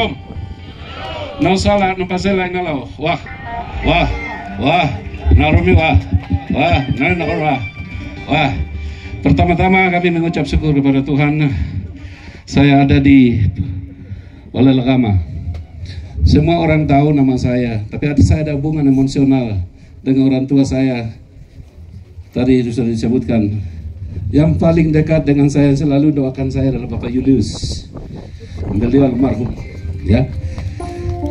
Shalom. No salah, no pasela ngalo. Wah. Wah. Wah. Narumi wah. Wah, wah. Wah. Pertama-tama kami mengucap syukur kepada Tuhan. Saya ada di Balai Agama. Semua orang tahu nama saya, tapi saya ada hubungan emosional dengan orang tua saya. Tadi sudah disebutkan. Yang paling dekat dengan saya selalu doakan saya adalah Bapak Julius. Beliau almarhum. Ya.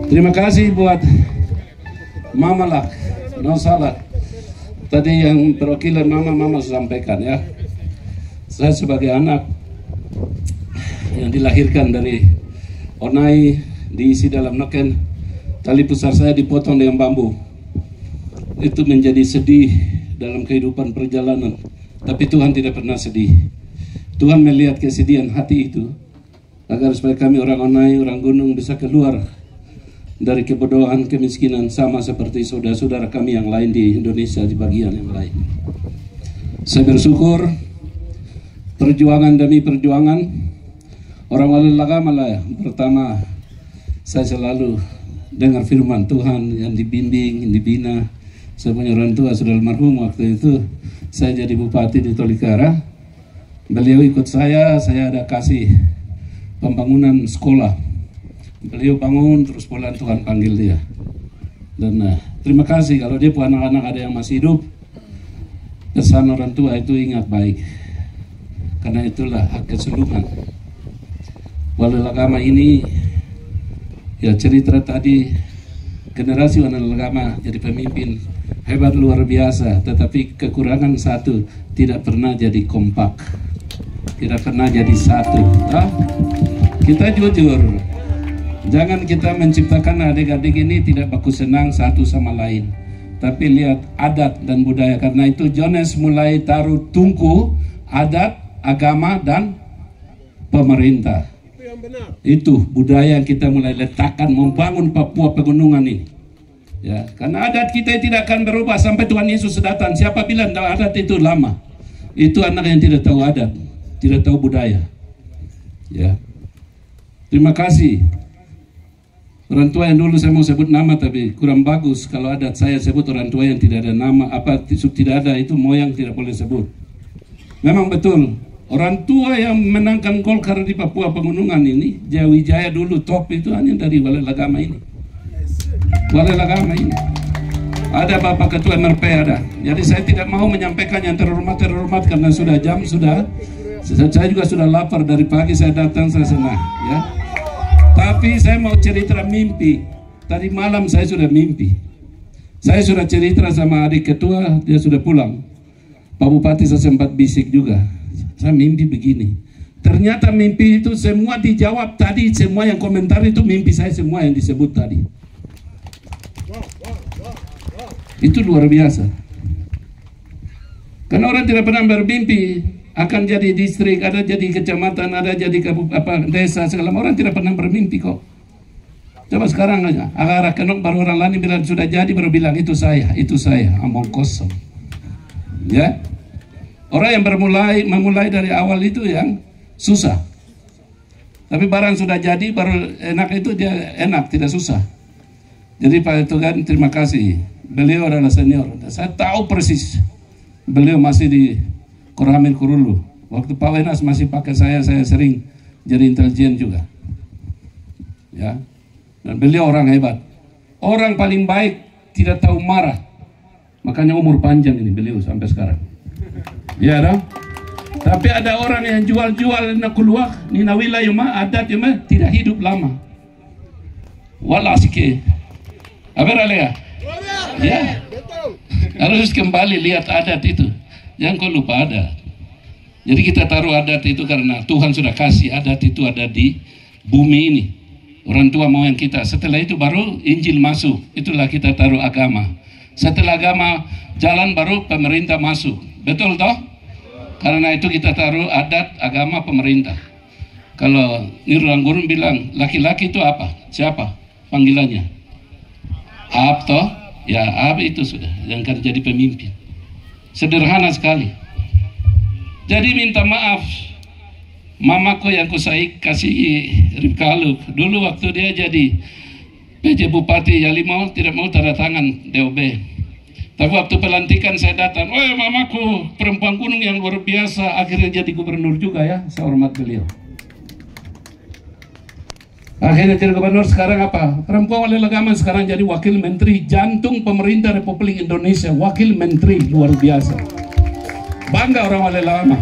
Terima kasih buat Mama Lak, no salah. Tadi yang perwakilan Mama sampaikan ya. Saya sebagai anak yang dilahirkan dari Onai, diisi dalam noken, tali pusar saya dipotong dengan bambu. Itu menjadi sedih dalam kehidupan perjalanan. Tapi Tuhan tidak pernah sedih. Tuhan melihat kesedihan hati itu agar supaya kami orang Onai, orang gunung bisa keluar dari kebodohan, kemiskinan, sama seperti saudara-saudara kami yang lain di Indonesia di bagian yang lain. Saya bersyukur perjuangan demi perjuangan orang Balai Agama lah ya. Pertama, saya selalu dengar firman Tuhan yang dibimbing, yang dibina. Saya punya orang tua sudah almarhum waktu itu. Saya jadi bupati di Tolikara. Beliau ikut saya ada kasih pembangunan sekolah. Beliau bangun, terus pulang Tuhan panggil dia. Dan terima kasih kalau dia pun anak-anak ada yang masih hidup. Pesan orang tua itu ingat baik. Karena itulah hak keseluruhan. Balai Agama ini, ya cerita tadi, generasi Balai Agama jadi pemimpin hebat luar biasa. Tetapi kekurangan satu, tidak pernah jadi kompak. Tidak pernah jadi satu. Kita jujur. Jangan kita menciptakan adik-adik ini tidak baku senang satu sama lain. Tapi lihat adat dan budaya. Karena itu Jones mulai taruh tungku adat, agama, dan pemerintah. Itu yang benar. Itu budaya yang kita mulai letakkan membangun Papua pegunungan ini. Ya, karena adat kita tidak akan berubah sampai Tuhan Yesus datang. Siapa bilang adat itu lama? Itu anak yang tidak tahu adat, tidak tahu budaya. Ya. Terima kasih. Orang tua yang dulu saya mau sebut nama tapi kurang bagus kalau adat saya sebut orang tua yang tidak ada nama, tidak ada itu moyang tidak boleh sebut. Memang betul orang tua yang menangkan Golkar di Papua Pegunungan ini, Jayawijaya dulu top itu hanya dari Balai Agama ini. Balai Agama ini. Ada Bapak Ketua MRP ada. Jadi saya tidak mau menyampaikan yang terhormat karena sudah jam sudah. Saya juga sudah lapar dari pagi saya datang saya senang ya. Tapi saya mau cerita mimpi. Tadi malam saya sudah mimpi. Saya sudah cerita sama adik ketua, dia sudah pulang. Pak Bupati saya sempat bisik juga. Saya mimpi begini. Ternyata mimpi itu semua dijawab tadi, semua yang komentar itu mimpi saya semua yang disebut tadi. Itu luar biasa. Karena orang tidak pernah bermimpi akan jadi distrik, ada jadi kecamatan, ada jadi desa, segala orang tidak pernah bermimpi kok. Coba sekarang aja, agak kenok baru orang lain bilang sudah jadi baru bilang itu saya, omong kosong. Ya, orang yang memulai dari awal itu yang susah. Tapi barang sudah jadi baru enak itu dia enak, tidak susah. Jadi Pak Tuhan terima kasih. Beliau adalah senior. Saya tahu persis. Beliau masih di Koramil Kurulu. Waktu Pak Wenas masih pakai saya sering jadi intelijen juga. Ya. Dan beliau orang hebat. Orang paling baik, tidak tahu marah. Makanya umur panjang ini beliau sampai sekarang. Ya dong. Tapi ada orang yang jual-jual nakuluah, ninawila yuma, adat yuma, tidak hidup lama. Walau sikit. Apa ya? Ya. Harus kembali lihat adat itu. Jangan kau lupa adat. Jadi kita taruh adat itu karena Tuhan sudah kasih adat itu ada di bumi ini. Orang tua mau yang kita. Setelah itu baru Injil masuk. Itulah kita taruh agama. Setelah agama jalan baru pemerintah masuk. Betul toh? Karena itu kita taruh adat, agama, pemerintah. Kalau Nirlang Gurun bilang laki-laki itu apa? Siapa panggilannya? Ab toh? Ya Ab itu sudah yang akan jadi pemimpin. Sederhana sekali. Jadi minta maaf Mamaku yang kasih Rifka Aluk. Dulu waktu dia jadi PJ Bupati Yalimau tidak mau tanda tangan DOB. Tapi waktu pelantikan saya datang, oh mamaku perempuan gunung yang luar biasa, akhirnya jadi gubernur juga ya, saya hormat beliau. Akhirnya jadi gubernur, sekarang apa? Perempuan Walai Lagaman sekarang jadi wakil menteri, jantung pemerintah Republik Indonesia, wakil menteri, luar biasa. Bangga orang Walai Lagaman.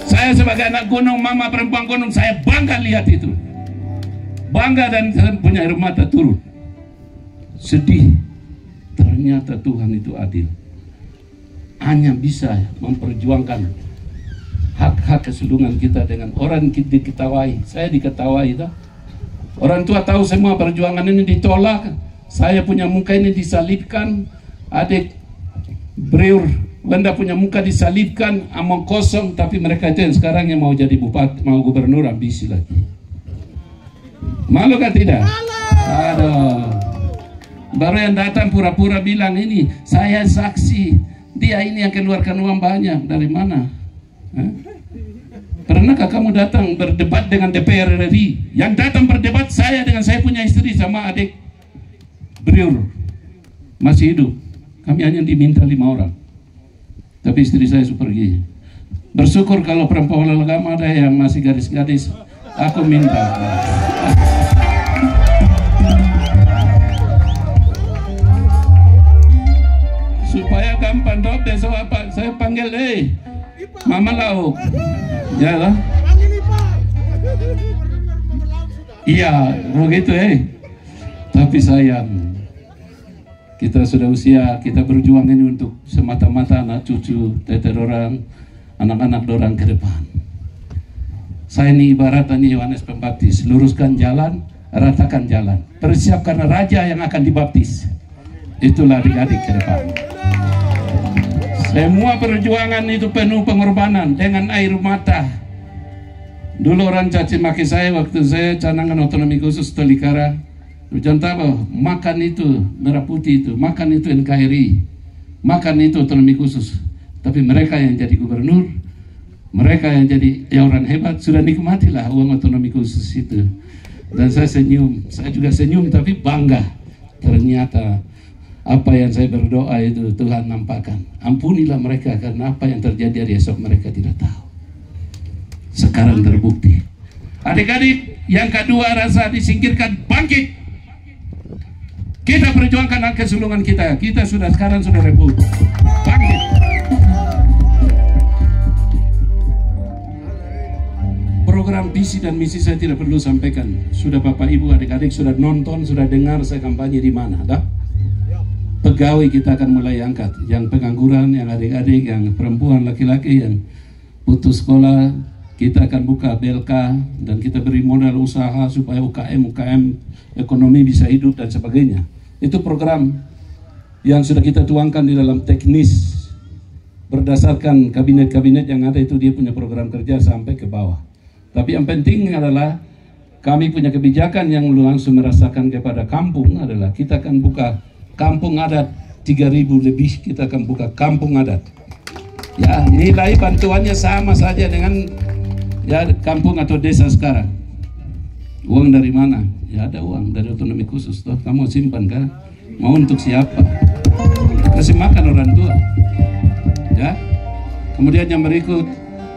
Saya sebagai anak gunung, mama perempuan gunung, saya bangga lihat itu. Bangga dan saya punya air mata turun. Sedih. Ternyata Tuhan itu adil. Hanya bisa memperjuangkan hak-hak kesulungan kita dengan orang diketawai. Saya diketawai itu. Orang tua tahu semua perjuangan ini ditolak. Saya punya muka ini disalibkan. Adik Breur Wanda punya muka disalibkan, among kosong. Tapi mereka itu yang sekarang yang mau jadi bupati, mau gubernur, ambisi lagi. Malu kan tidak? Aduh. Baru yang datang pura-pura bilang ini, saya saksi, dia ini yang keluarkan uang banyak. Dari mana? Pernahkah kamu datang berdebat dengan DPR RI? Yang datang berdebat saya dengan saya punya istri sama adik Breur masih hidup. Kami hanya diminta 5 orang. Tapi istri saya sudah pergi. Bersyukur kalau perempuan agama ada yang masih gadis-gadis, aku minta. Supaya gampang dok, besok apa? Saya panggil, Mama Lauk. Ya lah. Iya, begitu Tapi sayang, kita sudah usia, kita berjuang ini untuk semata-mata anak cucu, tete dorang, anak-anak dorang ke depan. Saya ini ibaratnya Yohanes Pembaptis, luruskan jalan, ratakan jalan. Persiapkan raja yang akan dibaptis. Itulah adik-adik ke depan. Semua perjuangan itu penuh pengorbanan dengan air mata. Dulu orang caci maki saya waktu saya canangan otonomi khusus Tolikara. Contoh makan itu merah putih itu, makan itu NKRI, makan itu otonomi khusus. Tapi mereka yang jadi gubernur, mereka yang jadi orang hebat, sudah nikmatilah uang otonomi khusus itu. Dan saya senyum, saya juga senyum tapi bangga. Ternyata apa yang saya berdoa itu Tuhan nampakkan. Ampunilah mereka karena apa yang terjadi hari esok mereka tidak tahu. Sekarang terbukti. Adik-adik, yang kedua rasa disingkirkan, bangkit. Kita perjuangkan hak kesulungan kita. Kita sekarang sudah rebut. Bangkit. Program visi dan misi saya tidak perlu sampaikan. Sudah Bapak Ibu adik-adik sudah nonton, sudah dengar saya kampanye di mana, dah? Pegawai kita akan mulai angkat, yang pengangguran, yang adik-adik, yang perempuan, laki-laki, yang putus sekolah, kita akan buka BLK dan kita beri modal usaha supaya UKM ekonomi bisa hidup dan sebagainya. Itu program yang sudah kita tuangkan di dalam teknis berdasarkan kabinet-kabinet yang ada itu dia punya program kerja sampai ke bawah. Tapi yang penting adalah kami punya kebijakan yang langsung merasakan kepada kampung adalah kita akan buka kampung adat 3.000 lebih, kita akan buka kampung adat. Ya, nilai bantuannya sama saja dengan ya kampung atau desa sekarang. Uang dari mana? Ya ada uang dari otonomi khusus. Toh kamu simpan kan? Mau untuk siapa? Kasih makan orang tua. Ya. Kemudian yang berikut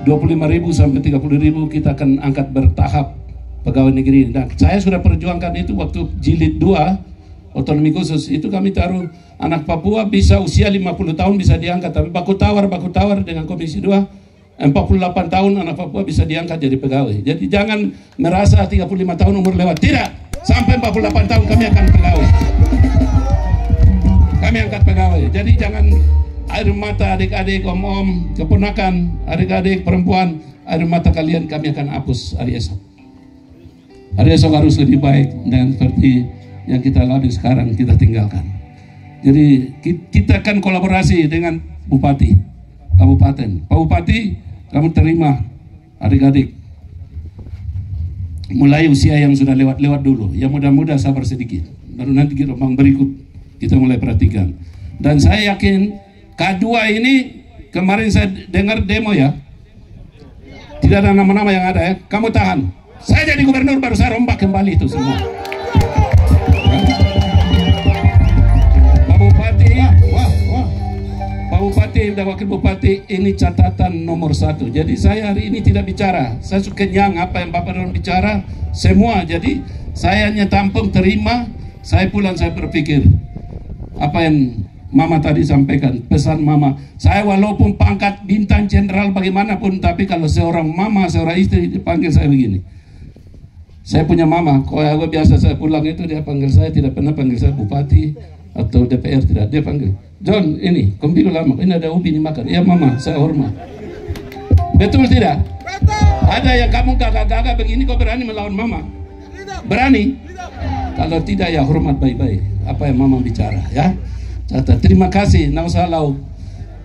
25.000 sampai 30.000 kita akan angkat bertahap pegawai negeri. Dan saya sudah perjuangkan itu waktu jilid 2 otonomi khusus itu kami taruh anak Papua bisa usia 50 tahun bisa diangkat, tapi baku tawar dengan Komisi 2 48 tahun anak Papua bisa diangkat jadi pegawai. Jadi jangan merasa 35 tahun umur lewat, tidak, sampai 48 tahun kami akan pegawai, kami angkat pegawai. Jadi jangan air mata adik-adik, om-om, keponakan, adik-adik perempuan, air mata kalian kami akan hapus hari esok. Hari esok harus lebih baik dan seperti yang kita alami sekarang kita tinggalkan. Jadi kita akan kolaborasi dengan bupati, kabupaten. Pak Bupati, kamu terima adik-adik. Mulai usia yang sudah lewat dulu. Ya mudah-mudahan sabar sedikit. Baru nanti gelombang berikut kita mulai perhatikan. Dan saya yakin K2 ini kemarin saya dengar demo ya. Tidak ada nama-nama yang ada ya. Kamu tahan. Saya jadi gubernur baru saya rombak kembali itu semua. Pak Bupati, Pak Bupati dan Wakil Bupati, ini catatan nomor 1. Jadi saya hari ini tidak bicara. Saya suka kenyang apa yang Bapak Don bicara semua. Jadi saya hanya tampung terima. Saya pulang saya berpikir apa yang Mama tadi sampaikan, pesan Mama. Saya walaupun pangkat bintang jenderal bagaimanapun, tapi kalau seorang mama, seorang istri dipanggil saya begini. Saya punya mama, kalau biasa saya pulang itu dia panggil saya, tidak pernah panggil saya bupati atau DPR, tidak. Dia panggil, John ini, kompilu lama, ini ada ubi dimakan. Iya Mama, saya hormat. Betul tidak? Ada yang kamu gagah-gagah begini, kau berani melawan Mama? Berani? Kalau tidak ya hormat baik-baik apa yang Mama bicara ya. Terima kasih, nausalau.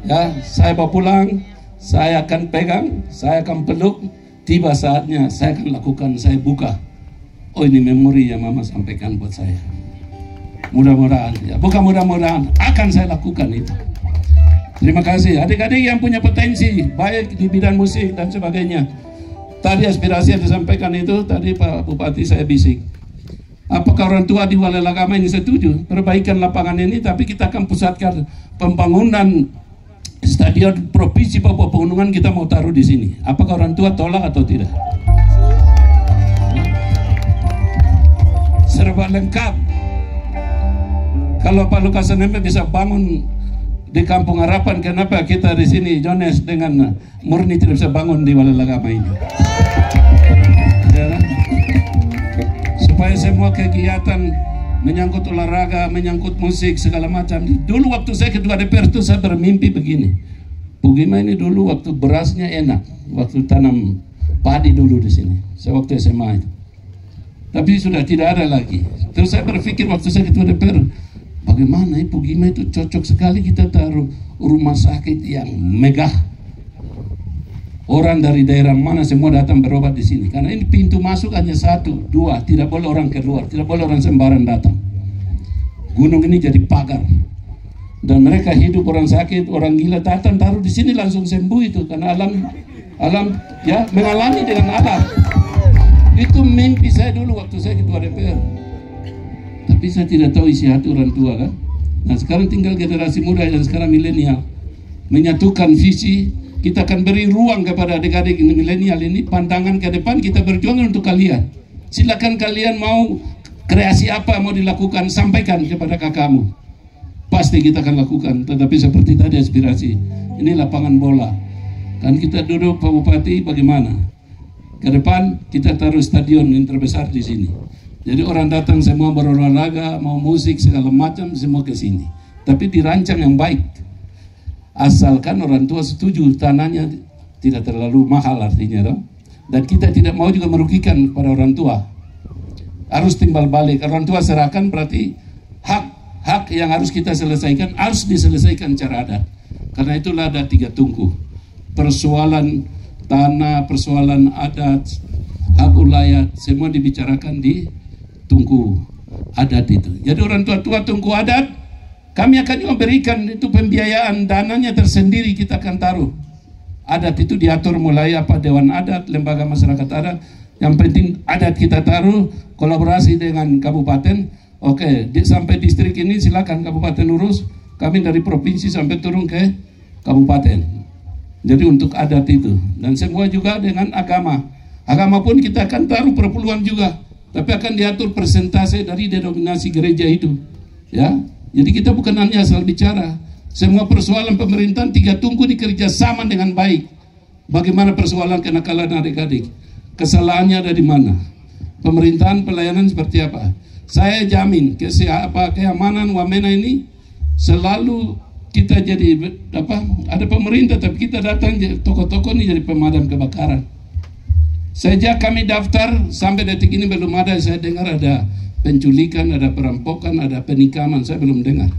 Ya, saya bawa pulang, saya akan pegang, saya akan peluk. Tiba saatnya saya akan lakukan, saya buka. Oh ini memori yang Mama sampaikan buat saya. Mudah-mudahan, ya bukan mudah-mudahan, akan saya lakukan itu. Terima kasih, adik-adik yang punya potensi baik di bidang musik dan sebagainya. Tadi aspirasi yang disampaikan itu, tadi Pak Bupati saya bisik. Apakah orang tua di Walai Lagama ini setuju perbaikan lapangan ini, tapi kita akan pusatkan pembangunan stadion provinsi Papua Pegunungan, kita mau taruh di sini. Apakah orang tua tolak atau tidak? Serba lengkap. Kalau Pak Lukas NMB bisa bangun di Kampung Harapan, kenapa kita di sini Jones dengan murni tidak bisa bangun di Walai Lagama ini? Supaya semua kegiatan menyangkut olahraga, menyangkut musik, segala macam. Dulu waktu saya ketua DPR itu saya bermimpi begini. Bugima ini dulu waktu berasnya enak, waktu tanam padi dulu di sini. Saya waktu SMA itu. Tapi sudah tidak ada lagi. Terus saya berpikir waktu saya ketua DPR, bagaimana Bugima itu cocok sekali kita taruh rumah sakit yang megah. Orang dari daerah mana semua datang berobat di sini. Karena ini pintu masuk hanya 1, 2, tidak boleh orang keluar, tidak boleh orang sembarang datang. Gunung ini jadi pagar. Dan mereka hidup orang sakit, orang gila datang taruh di sini langsung sembuh itu karena alam ya mengalami dengan alam. Itu mimpi saya dulu waktu saya ketua DPR. Tapi saya tidak tahu isi hati orang tua kan. Nah sekarang tinggal generasi muda yang sekarang milenial menyatukan visi. Kita akan beri ruang kepada adik-adik milenial ini, pandangan ke depan kita berjuang untuk kalian. Silakan kalian mau kreasi apa mau dilakukan, sampaikan kepada kakakmu. Pasti kita akan lakukan, tetapi seperti tadi aspirasi, ini lapangan bola. Kan kita duduk Pak Bupati bagaimana? Ke depan kita taruh stadion yang terbesar di sini. Jadi orang datang semua berolahraga, mau musik segala macam semua ke sini. Tapi dirancang yang baik. Asalkan orang tua setuju, tanahnya tidak terlalu mahal artinya dong. Dan kita tidak mau juga merugikan pada orang tua. Harus timbal balik, orang tua serahkan berarti hak yang harus kita selesaikan harus diselesaikan cara adat. Karena itulah ada 3 tungku. Persoalan tanah, persoalan adat, hak ulayat, semua dibicarakan di tungku adat itu. Jadi orang tua tungku adat, kami akan juga berikan itu pembiayaan, dananya tersendiri kita akan taruh. Adat itu diatur mulai Dewan Adat, Lembaga Masyarakat Adat. Yang penting adat kita taruh, kolaborasi dengan kabupaten. Oke, sampai distrik ini silakan kabupaten urus. Kami dari provinsi sampai turun ke kabupaten. Jadi untuk adat itu. Dan semua juga dengan agama. Agama pun kita akan taruh perpuluhan juga. Tapi akan diatur persentase dari denominasi gereja itu. Ya. Jadi kita bukan hanya asal bicara. Semua persoalan pemerintahan 3 tungku dikerja sama dengan baik. Bagaimana persoalan kenakalan adik-adik? Kesalahannya ada di mana? Pemerintahan pelayanan seperti apa? Saya jamin keamanan Wamena ini selalu kita jadi ada pemerintah tapi kita datang toko-toko ini jadi pemadam kebakaran. Sejak kami daftar sampai detik ini belum ada saya dengar ada penculikan, ada perampokan, ada penikaman, saya belum dengar.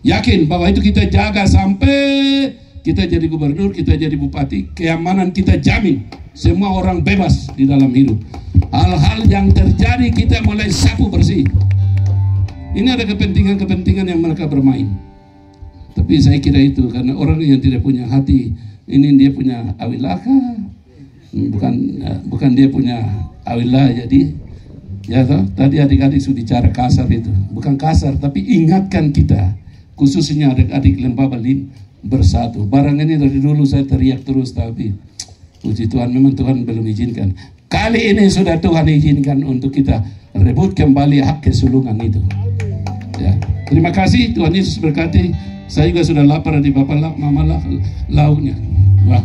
Yakin bahwa itu kita jaga sampai kita jadi gubernur, kita jadi bupati, keamanan kita jamin. Semua orang bebas di dalam hidup. Hal-hal yang terjadi kita mulai sapu bersih. Ini ada kepentingan-kepentingan yang mereka bermain. Tapi saya kira itu karena orang yang tidak punya hati, ini dia punya awilaka, bukan dia punya awilah. Jadi ya toh, tadi adik-adik sudah bicara kasar itu, bukan kasar tapi ingatkan kita, khususnya adik-adik Lembah Balin bersatu. Barang ini dari dulu saya teriak terus, tapi puji Tuhan memang Tuhan belum izinkan. Kali ini sudah Tuhan izinkan untuk kita rebut kembali hak kesulungan itu. Ya, terima kasih, Tuhan Yesus berkati. Saya juga sudah lapar di Bapak Mama lauknya. Wah.